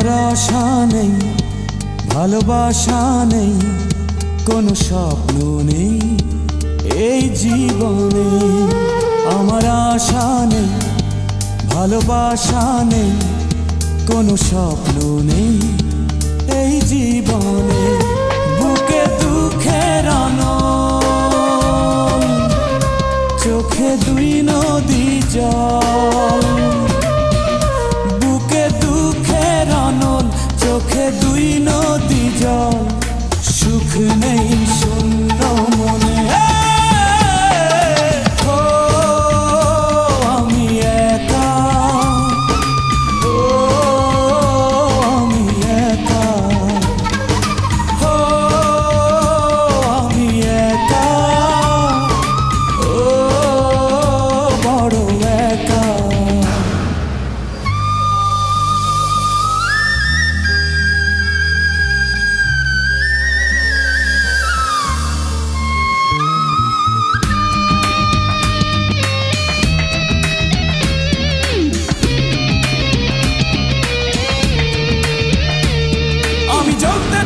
আমার আশা নেই, ভালোবাসা নেই, কোনো স্বপ্ন নেই এই জীবনে। আমার আশা নেই, ভালোবাসা নেই, কোনো স্বপ্ন নেই এই জীবনে। বুকে দুঃখের আনল, চোখে দুই নদী জল। বুকে দুঃখের আনল, চোখে দুই নদী জল। সুখ নেই শূন্য মনে, ও আমি একা, ও আমি একা, ও আমি একা, ও বড় একা।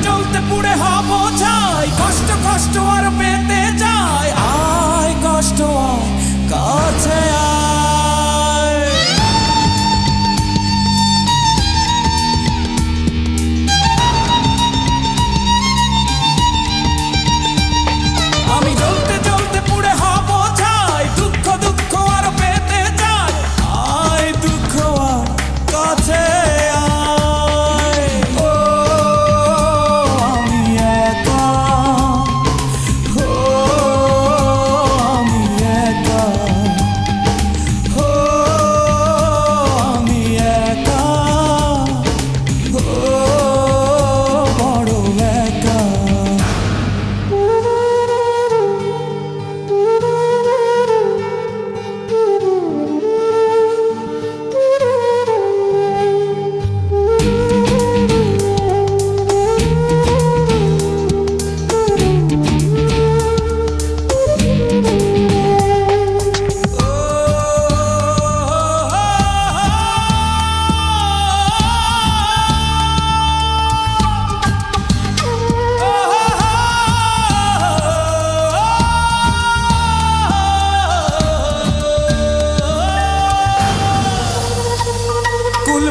জ্বলতে পুড়ে হব ছাই, কষ্ট কষ্ট আর পেতে যাই। আয় কষ্ট আয়, কাছে আয়। আমি জ্বলতে জ্বলতে পুড়ে হব ছাই, দুঃখ দুঃখ আর পেতে যাই। আয় দুঃখ আয়, কাছে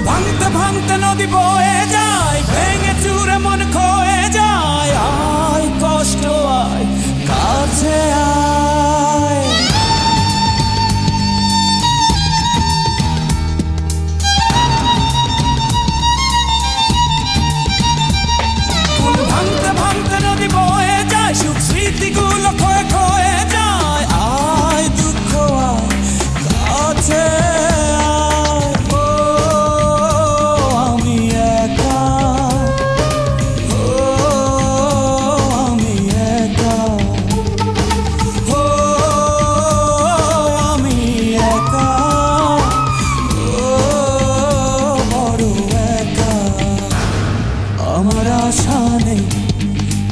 ভাঙতে ভাঙতে নদী বয়ে যায়, ভেঙে চুরে মন খয়ে যায়। আয় কষ্ট আয়, কাছে আয়। ভাঙতে ভাঙতে নদী বয়ে যায়, সুখ স্মৃতিগুলো খয়ে খয়ে যায়। আয় দুঃখ আয়, কাছে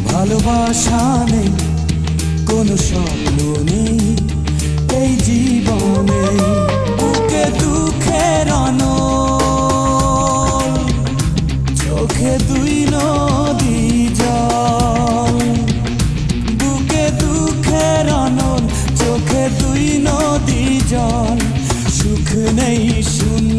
ভালোবাসা নেই, কোনো স্বপ্ন নেই এই জীবনে। বুকে দুঃখের আনল, চোখে দুই নদী জল। বুকে দুঃখের আনল, চোখে দুই নদী জল। সুখ নেই শূন্য